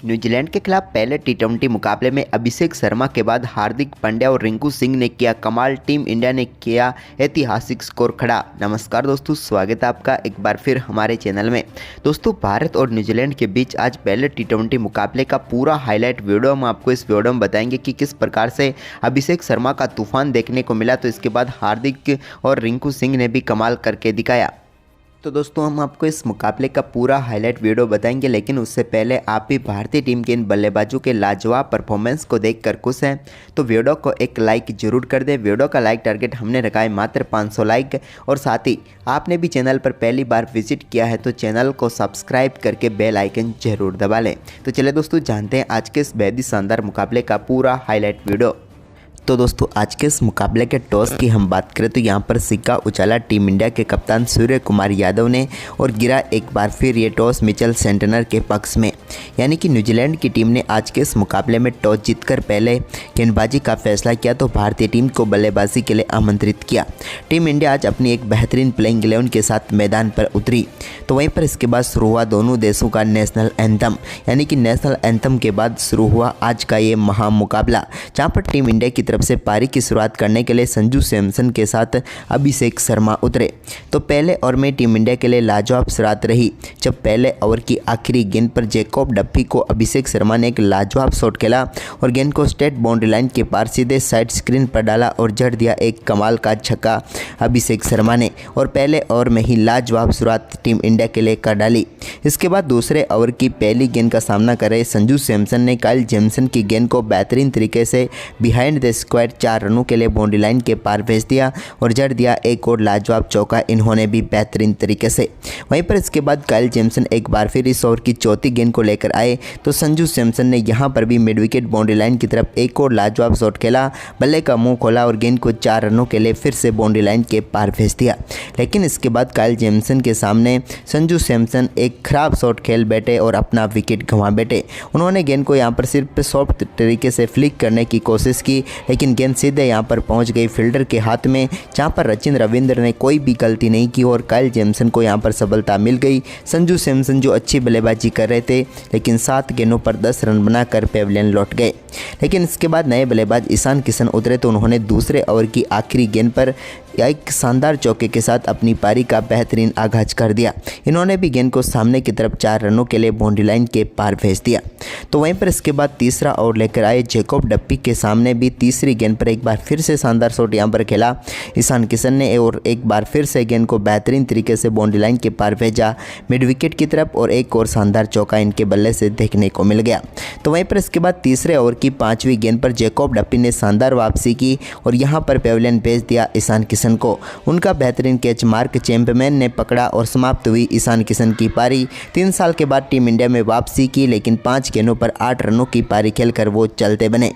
New Zealand के खिलाफ पहले टी20 मुकाबले में अभिषेक शर्मा के बाद हार्दिक पांड्या और रिंकू सिंह ने किया कमाल। टीम इंडिया ने किया ऐतिहासिक स्कोर खड़ा। नमस्कार दोस्तों, स्वागत है आपका एक बार फिर हमारे चैनल में। दोस्तों, भारत और न्यूजीलैंड के बीच आज पहले टी20 मुकाबले का पूरा हाईलाइट वीडियो हम आपको इस वीडियो में बताएंगे कि किस प्रकार से अभिषेक शर्मा का तूफान देखने को मिला। तो इसके बाद हार्दिक और रिंकू सिंह ने भी कमाल करके दिखाया। तो दोस्तों, हम आपको इस मुकाबले का पूरा हाईलाइट वीडियो बताएंगे, लेकिन उससे पहले आप भी भारतीय टीम के इन बल्लेबाजों के लाजवाब परफॉर्मेंस को देखकर खुश हैं तो वीडियो को एक लाइक जरूर कर दें। वीडियो का लाइक टारगेट हमने रखा है मात्र 500 लाइक। और साथ ही आपने भी चैनल पर पहली बार विजिट किया है तो चैनल को सब्सक्राइब करके बेल आइकन जरूर दबा लें। तो चलिए दोस्तों, जानते हैं आज के इस बेहद ही शानदार मुकाबले का पूरा हाईलाइट वीडियो। तो दोस्तों, आज के इस मुकाबले के टॉस की हम बात करें तो यहाँ पर सिक्का उछाला टीम इंडिया के कप्तान सूर्य कुमार यादव ने और गिरा एक बार फिर ये टॉस मिचेल सेंटनर के पक्ष में। यानी कि न्यूजीलैंड की टीम ने आज के इस मुकाबले में टॉस जीतकर पहले गेंदबाजी का फैसला किया तो भारतीय टीम को बल्लेबाजी के लिए आमंत्रित किया। टीम इंडिया आज अपनी एक बेहतरीन प्लेइंग 11 के साथ मैदान पर उतरी। तो वहीं पर इसके बाद शुरू हुआ दोनों देशों का नेशनल एंथम। यानी कि नेशनल एंथम के बाद शुरू हुआ आज का ये महामुकाबला, जहाँ पर टीम इंडिया की तरफ से पारी की शुरुआत करने के लिए संजू सैमसन के साथ अभिषेक शर्मा उतरे। तो पहले ओवर में टीम इंडिया के लिए लाजवाब शुरुआत रही, जब पहले ओवर की आखिरी गेंद पर जैकब डफी को अभिषेक शर्मा ने एक लाजवाब शॉट खेला और गेंद को स्ट्रेट बाउंड्री लाइन के पार सीधे साइड स्क्रीन पर डाला और जड़ दिया एक कमाल का छक्का अभिषेक शर्मा ने। और पहले ओवर में ही लाजवाब शुरुआत टीम इंडिया के लिए कर डाली। इसके बाद दूसरे ओवर की पहली गेंद का सामना कर रहे संजू सैमसन ने काइल जेमसन की गेंद को बेहतरीन तरीके से बिहाइंड द स्क्वायर 4 रनों के लिए बाउंड्री लाइन के पार भेज दिया और जड़ दिया एक और लाजवाब चौका इन्होंने भी बेहतरीन तरीके से। वहीं पर इसके बाद काइल जेमसन एक बार फिर इस ओवर की चौथी गेंद को लेकर आए तो संजू सैमसन ने यहां पर भी मिड विकेट बाउंड्री लाइन की तरफ एक और लाजवाब शॉट खेला, बल्ले का मुंह खोला और गेंद को 4 रनों के लिए फिर से बाउंड्री लाइन के पार भेज दिया। लेकिन इसके बाद काइल जेमसन के सामने संजू सैमसन एक खराब शॉट खेल बैठे और अपना विकेट गंवा बैठे। उन्होंने गेंद को यहां पर सिर्फ सॉफ्ट तरीके से फ्लिक करने की कोशिश की, लेकिन गेंद सीधे यहां पर पहुंच गई फील्डर के हाथ में, जहां पर सचिन रविंद्र ने कोई भी गलती नहीं की और काइल जेमसन को यहां पर सफलता मिल गई। संजू सैमसन जो अच्छी बल्लेबाजी कर रहे थे, लेकिन 7 गेंदों पर 10 रन बनाकर पेविलियन लौट गए। लेकिन इसके बाद नए बल्लेबाज ईशान किशन उतरे तो उन्होंने दूसरे ओवर की आखिरी गेंद पर एक शानदार चौके के साथ अपनी पारी का बेहतरीन आगाज कर दिया। इन्होंने भी गेंद को सामने की तरफ 4 रनों के लिए बाउंड्री लाइन के पार भेज दिया। तो वहीं पर इसके बाद तीसरा ओवर लेकर आए जैकब डफी के सामने भी तीसरी गेंद पर एक बार फिर से शानदार शॉट यहां पर खेला ईशान किशन ने और एक बार फिर से गेंद को बेहतरीन तरीके से बाउंड्री लाइन के पार भेजा मिड विकेट की तरफ और एक और शानदार चौका इनके बल्ले से देखने को मिल गया। तो वहीं पर इसके बाद तीसरे ओवर की 5वीं गेंद पर जैकब डफी ने शानदार वापसी की और यहां पर पेविलियन भेज दिया ईशान किशन को। उनका बेहतरीन कैच मार्क चैंपमैन ने पकड़ा और समाप्त हुई ईशान किशन की पारी। 3 साल के बाद टीम इंडिया में वापसी की, लेकिन 5 गेंदों पर 8 रनों की पारी खेलकर वो चलते बने।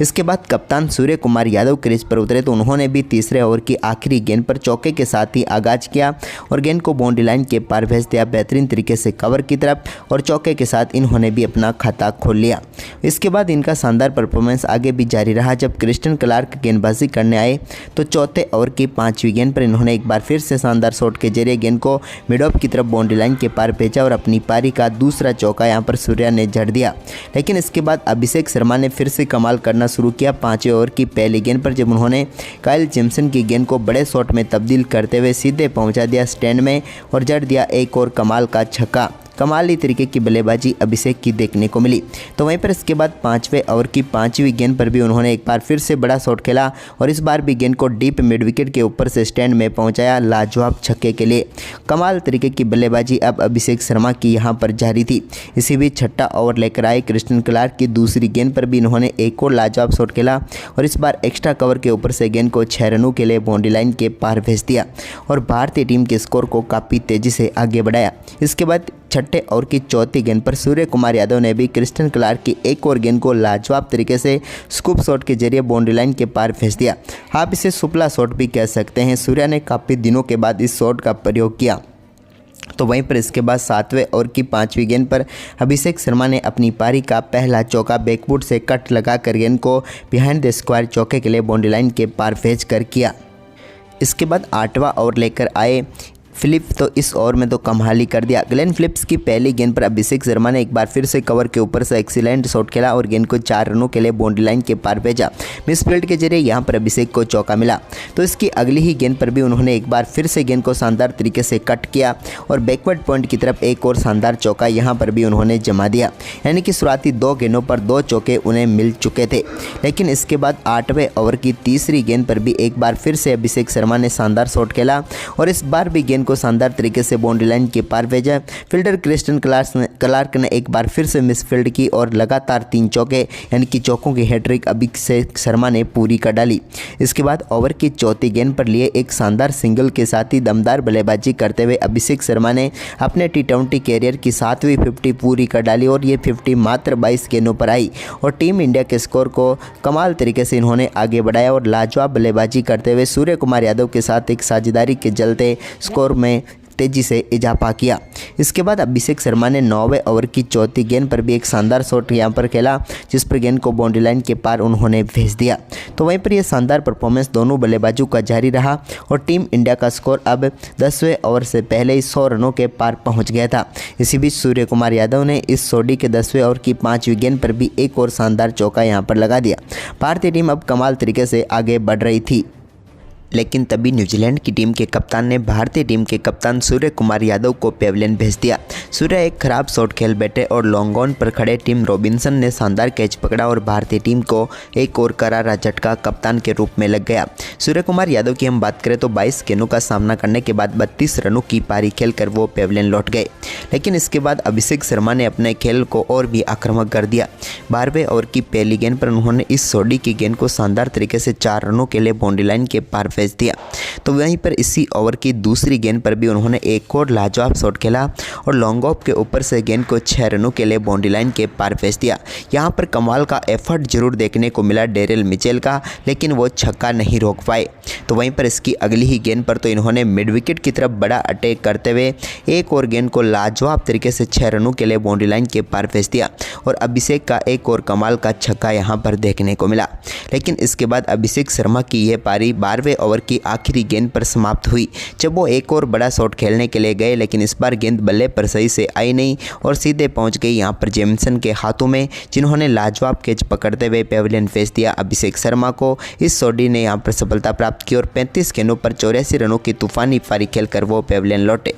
इसके बाद कप्तान सूर्य कुमार यादव क्रीज पर उतरे तो उन्होंने भी तीसरे ओवर की आखिरी गेंद पर चौके के साथ ही आगाज किया और गेंद को बाउंड्री लाइन के पार भेज दिया बेहतरीन तरीके से कवर की तरफ और चौके के साथ इन्होंने भी अपना खाता खोल लिया। इसके बाद इनका शानदार परफॉर्मेंस आगे भी जारी रहा। जब क्रिस्टन क्लार्क गेंदबाजी करने आए तो चौथे ओवर की 5वीं गेंद पर इन्होंने एक बार फिर से शानदार शॉट के जरिए गेंद को मिड ऑफ की तरफ बाउंड्री लाइन के पार भेजा और अपनी पारी का दूसरा चौका यहां पर सूर्या ने जड़ दिया। लेकिन इसके बाद अभिषेक शर्मा ने फिर से कमाल करना शुरू किया 5वें ओवर की पहली गेंद पर, जब उन्होंने काइल जेमसन की गेंद को बड़े शॉट में तब्दील करते हुए सीधे पहुंचा दिया स्टैंड में और जड़ दिया एक और कमाल का छक्का। कमाली तरीके की बल्लेबाजी अभिषेक की देखने को मिली। तो वहीं पर इसके बाद 5वें ओवर की 5वीं गेंद पर भी उन्होंने एक बार फिर से बड़ा शॉट खेला और इस बार भी गेंद को डीप मिड विकेट के ऊपर से स्टैंड में पहुंचाया लाजवाब छक्के के लिए। कमाल तरीके की बल्लेबाजी अब अभिषेक शर्मा की यहां पर जारी थी। इसी बीच छठा ओवर लेकर आए क्रिस्टन क्लार्क की दूसरी गेंद पर भी इन्होंने एक और लाजवाब शॉट खेला और इस बार एक्स्ट्रा कवर के ऊपर से गेंद को 6 रनों के लिए बाउंड्री लाइन के पार भेज दिया और भारतीय टीम के स्कोर को काफ़ी तेजी से आगे बढ़ाया। इसके बाद छठे ओवर की चौथी गेंद पर सूर्य कुमार यादव ने भी क्रिस्टन क्लार्क की एक और गेंद को लाजवाब तरीके से स्कूप शॉट के जरिए बाउंड्री लाइन के पार भेज दिया। आप इसे सुपला शॉट भी कह सकते हैं। सूर्या ने काफ़ी दिनों के बाद इस शॉट का प्रयोग किया। तो वहीं पर इसके बाद 7वें ओवर की 5वीं गेंद पर अभिषेक शर्मा ने अपनी पारी का पहला चौका बैकफुट से कट लगाकर गेंद को बिहाइंड द स्क्वायर चौके के लिए बाउंड्री लाइन के पार भेज कर किया। इसके बाद 8वां ओवर लेकर आए फिलिप तो इस ओवर में तो कमाल ही कर दिया। ग्लेन फिलिप्स की पहली गेंद पर अभिषेक शर्मा ने एक बार फिर से कवर के ऊपर से एक्सीलेंट शॉट खेला और गेंद को 4 रनों के लिए बाउंड्री लाइन के पार भेजा। मिसफील्ड के जरिए यहां पर अभिषेक को चौका मिला। तो इसकी अगली ही गेंद पर भी उन्होंने एक बार फिर से गेंद को शानदार तरीके से कट किया और बैकवर्ड पॉइंट की तरफ एक और शानदार चौका यहां पर भी उन्होंने जमा दिया। यानी कि शुरुआती 2 गेंदों पर 2 चौके उन्हें मिल चुके थे। लेकिन इसके बाद 8वें ओवर की तीसरी गेंद पर भी एक बार फिर से अभिषेक शर्मा ने शानदार शॉट खेला और इस बार भी गेंद को शानदार तरीके से बाउंड्री लाइन के पार भेजा। फील्डर क्रिस्टन क्लार्क ने एक बार फिर से मिसफील्ड की और लगातार 3 चौके यानी कि चौकों की हैट्रिक अभिषेक शर्मा ने पूरी कर डाली। इसके बाद ओवर की चौथी गेंद पर लिए एक शानदार सिंगल के साथ ही दमदार बल्लेबाजी करते हुए अभिषेक शर्मा ने अपने टी20 कैरियर की 7वीं 50 पूरी कर डाली और ये 50 मात्र 22 गेंदों पर आई और टीम इंडिया के स्कोर को कमाल तरीके से इन्होंने आगे बढ़ाया और लाजवाब बल्लेबाजी करते हुए सूर्य कुमार यादव के साथ एक साझेदारी के चलते स्कोर में तेजी से इजाफा किया। इसके बाद अभिषेक शर्मा ने 9वें ओवर की चौथी गेंद पर भी एक शानदार शॉट यहां पर खेला जिस पर गेंद को बाउंड्री लाइन के पार उन्होंने भेज दिया। तो वहीं पर यह शानदार परफॉर्मेंस दोनों बल्लेबाजों का जारी रहा और टीम इंडिया का स्कोर अब 10वें ओवर से पहले ही 100 रनों के पार पहुंच गया था। इसी बीच सूर्य कुमार यादव ने इस सोडी के 10वें ओवर की 5वीं गेंद पर भी एक और शानदार चौका यहां पर लगा दिया। भारतीय टीम अब कमाल तरीके से आगे बढ़ रही थी। लेकिन तभी न्यूजीलैंड की टीम के कप्तान ने भारतीय टीम के कप्तान सूर्य कुमार यादव को पेविलियन भेज दिया। सूर्य एक खराब शॉट खेल बैठे और लॉन्ग ऑन पर खड़े टिम रॉबिन्सन ने शानदार कैच पकड़ा और भारतीय टीम को एक और करारा झटका कप्तान के रूप में लग गया। सूर्य कुमार यादव की हम बात करें तो 22 गेंदों का सामना करने के बाद 32 रनों की पारी खेलकर वो पेविलियन लौट गए। लेकिन इसके बाद अभिषेक शर्मा ने अपने खेल को और भी आक्रामक कर दिया। 12वें ओवर की पहली गेंद पर उन्होंने इस सोडी की गेंद को शानदार तरीके से 4 रनों के लिए बाउंड्री लाइन के पार भेज दिया। तो वहीं पर इसी ओवर की दूसरी गेंद पर भी उन्होंने एक और लाजवाब शॉट खेला और लॉन्ग ऑफ के ऊपर से गेंद को 6 रनों के लिए बाउंड्री लाइन के पार भेज दिया। यहां पर कमाल का एफर्ट जरूर देखने को मिला डेरिल मिचेल का, लेकिन वो छक्का नहीं रोक पाए। तो वहीं पर इसकी अगली ही गेंद पर तो इन्होंने मिड विकेट की तरफ बड़ा अटैक करते हुए एक और गेंद को लाजवाब तरीके से 6 रनों के लिए बाउंड्री लाइन के पार भेज दिया और अभिषेक का एक और कमाल का छक्का यहां पर देखने को मिला। लेकिन इसके बाद अभिषेक शर्मा की यह पारी 12वें ओवर की आखिरी गेंद पर समाप्त हुई जब वो एक और बड़ा शॉट खेलने के लिए गए, लेकिन इस बार गेंद बल्ले पर सही से आई नहीं और सीधे पहुंच गई यहां पर जेमिसन के हाथों में, जिन्होंने लाजवाब कैच पकड़ते हुए पेविलियन भेज दिया अभिषेक शर्मा को। इस सोडी ने यहां पर सफलता प्राप्त की और 35 गेंदों पर 84 रनों की तूफानी पारी खेलकर वो पेविलियन लौटे।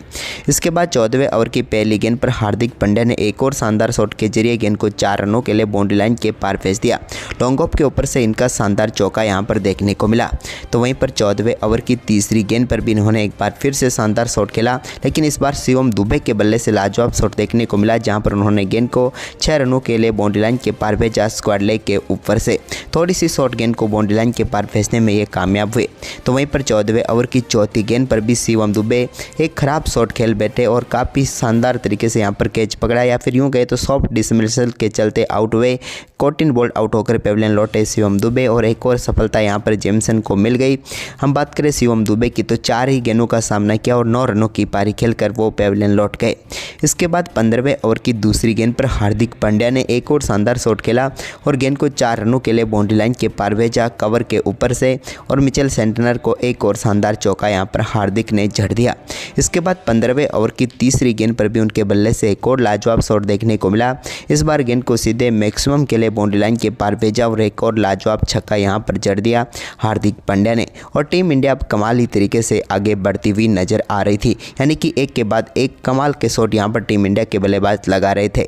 इसके बाद 14वें ओवर की पहली गेंद पर हार्दिक पांड्या ने एक और शानदार शॉट के जरिए गेंद को 4 रनों के लिए बाउंड्री लाइन के पार भेज दिया। लॉन्ग ऑफ के ऊपर से इनका शानदार चौका यहां पर देखने को मिला। तो वहीं पर 14वें ओवर की तीसरी गेंद पर भी इन्होंने एक बार फिर से शानदार शॉट खेला, लेकिन इस बार शिवम दुबे के बल्ले से लाजवाब शॉट देखने को मिला, जहां पर उन्होंने गेंद को 6 रनों के लिए बाउंड्री लाइन के पार भेजा स्क्वाड लेग के ऊपर से। थोड़ी सी शॉर्ट गेंद को बाउंड्री लाइन के पार भेजने में ये कामयाब हुए। तो वहीं पर 14वें ओवर की चौथी गेंद पर भी शिवम दुबे एक खराब शॉट खेल बैठे और काफ़ी शानदार तरीके से यहाँ पर कैच पकड़ा, या फिर यूँ गए तो सॉफ्ट डिसमिसल के चलते आउट हुए। कोटिन बोल्ड आउट होकर पेविलियन लौटे शिवम दुबे और एक और सफलता यहाँ पर जेमिसन को मिल गई। हम बात करें शिवम दुबे की तो 4 ही गेंदों का सामना किया और 9 रनों की पारी खेलकर वो पेविलियन लौट गए। इसके बाद 15वें ओवर की दूसरी गेंद पर हार्दिक पांड्या ने एक और शानदार शॉट खेला और गेंद को 4 रनों के लिए बाउंड्री लाइन के पार भेजा कवर के ऊपर से और मिचेल सेंटनर को एक और शानदार चौका यहाँ पर हार्दिक ने झड़ दिया। इसके बाद 15वें ओवर की तीसरी गेंद पर भी उनके बल्ले से एक और लाजवाब शॉट देखने को मिला। इस बार गेंद को सीधे मैक्सिमम के लिए बाउंड्री लाइन के पार भेजा और एक और लाजवाब छक्का यहाँ पर जड़ दिया हार्दिक पांड्या ने और टीम इंडिया अब कमाली तरीके से आगे बढ़ती हुई नजर आ रही थी। यानी कि एक के बाद एक कमाल के शॉट यहाँ पर टीम इंडिया के बल्लेबाज लगा रहे थे।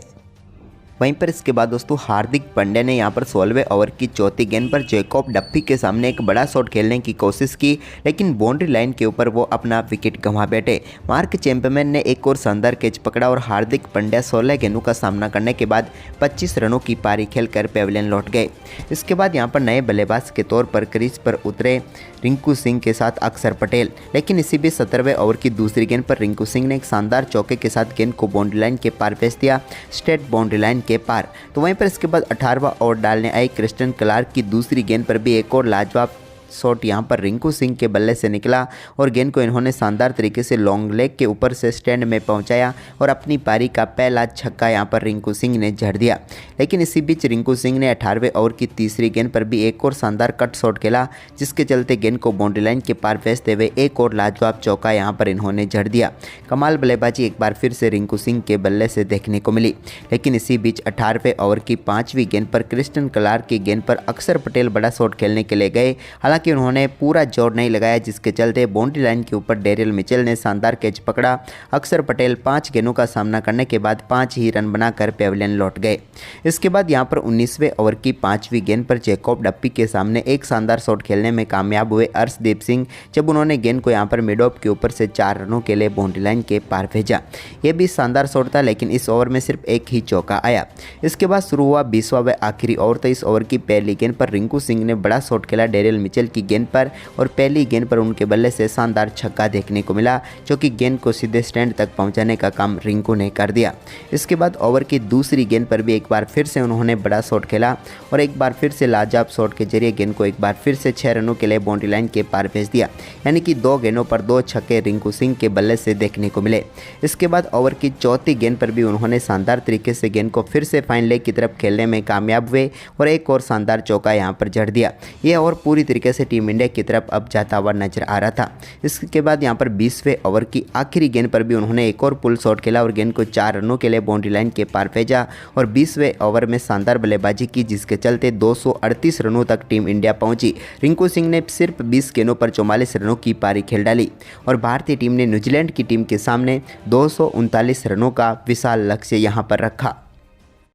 वहीं पर इसके बाद दोस्तों हार्दिक पांड्या ने यहां पर 16वें ओवर की चौथी गेंद पर जैकब डफी के सामने एक बड़ा शॉट खेलने की कोशिश की, लेकिन बाउंड्री लाइन के ऊपर वो अपना विकेट गंवा बैठे। मार्क चैंपमैन ने एक और शानदार कैच पकड़ा और हार्दिक पांड्या 16 गेंदों का सामना करने के बाद 25 रनों की पारी खेलकर पेविलियन लौट गए। इसके बाद यहाँ पर नए बल्लेबाज के तौर पर क्रीज पर उतरे रिंकू सिंह के साथ अक्षर पटेल, लेकिन इसी बीच 17वें ओवर की दूसरी गेंद पर रिंकू सिंह ने एक शानदार चौके के साथ गेंद को बाउंड्री लाइन के पार भेज दिया स्ट्रेट बाउंड्री लाइन के पार। तो वहीं पर इसके बाद 18वां ओवर डालने आई क्रिस्टन क्लार्क की दूसरी गेंद पर भी एक और लाजवाब शॉट यहां पर रिंकू सिंह के बल्ले से निकला और गेंद को इन्होंने शानदार तरीके से लॉन्ग लेग के ऊपर से स्टैंड में पहुंचाया और अपनी पारी का पहला छक्का यहां पर रिंकू सिंह ने जड़ दिया। लेकिन इसी बीच रिंकू सिंह ने 18वें ओवर की तीसरी गेंद पर भी एक और शानदार कट शॉट खेला, जिसके चलते गेंद को बाउंड्री लाइन के पार भेजते हुए एक और लाजवाब चौका यहां पर इन्होंने जड़ दिया। कमाल बल्लेबाजी एक बार फिर से रिंकू सिंह के बल्ले से देखने को मिली। लेकिन इसी बीच 18वें ओवर की 5वीं गेंद पर क्रिस्टन क्लार्क की गेंद पर अक्षर पटेल बड़ा शॉट खेलने के लिए गए, हालांकि उन्होंने पूरा जोर नहीं लगाया, जिसके चलते बाउंड्री लाइन के ऊपर डेरियल मिचेल ने शानदार कैच पकड़ा। अक्षर पटेल 5 गेंदों का सामना करने के बाद 5 ही रन बनाकर पेविलियन लौट गए। इसके बाद यहां पर 19वें ओवर की 5वीं गेंद पर जैकब डप्पी के सामने एक शानदार शॉट खेलने में कामयाब हुए अर्शदीप सिंह, जब उन्होंने गेंद को यहां पर मिड ऑफ के ऊपर से 4 रनों के लिए बाउंड्री लाइन के पार भेजा। यह भी शानदार शॉट था, लेकिन इस ओवर में सिर्फ एक ही चौका आया। इसके बाद शुरू हुआ 20वां व आखिरी ओवर। तो इस ओवर की पहली गेंद पर रिंकू सिंह ने बड़ा शॉट खेला डेरियल मिचेल की गेंद पर और पहली गेंद पर उनके बल्ले से शानदार छक्का देखने को मिला, जो कि गेंद को सीधे स्टैंड तक पहुंचाने का काम रिंकू ने कर दिया। इसके बाद ओवर की दूसरी गेंद पर भी एक बार फिर से उन्होंने बड़ा शॉट खेला और एक बार फिर से लाजवाब शॉट के जरिए गेंद को एक बार फिर से 6 रनों के लिए बाउंड्री लाइन के पार भेज दिया। यानी कि 2 गेंदों पर 2 छक्के रिंकू सिंह के बल्ले से देखने को मिले। इसके बाद ओवर की चौथी गेंद पर भी उन्होंने शानदार तरीके से गेंद को फिर से फाइन लेग की तरफ खेलने में कामयाब हुए और एक और शानदार चौका यहां पर जड़ दिया। यह ओवर पूरी तरीके से टीम इंडिया की तरफ अब जाता हुआ नजर आ रहा था। इसके बाद यहां पर 20वें ओवर की आखिरी गेंद पर भी उन्होंने एक और पुल शॉट खेला और गेंद को 4 रनों के लिए बाउंड्री लाइन के पार भेजा और 20वें ओवर में शानदार बल्लेबाजी की, जिसके चलते 238 रनों तक टीम इंडिया पहुंची। रिंकू सिंह ने सिर्फ 20 गेंदों पर 44 रनों की पारी खेल डाली और भारतीय टीम ने न्यूजीलैंड की टीम के सामने 239 रनों का विशाल लक्ष्य यहां पर रखा।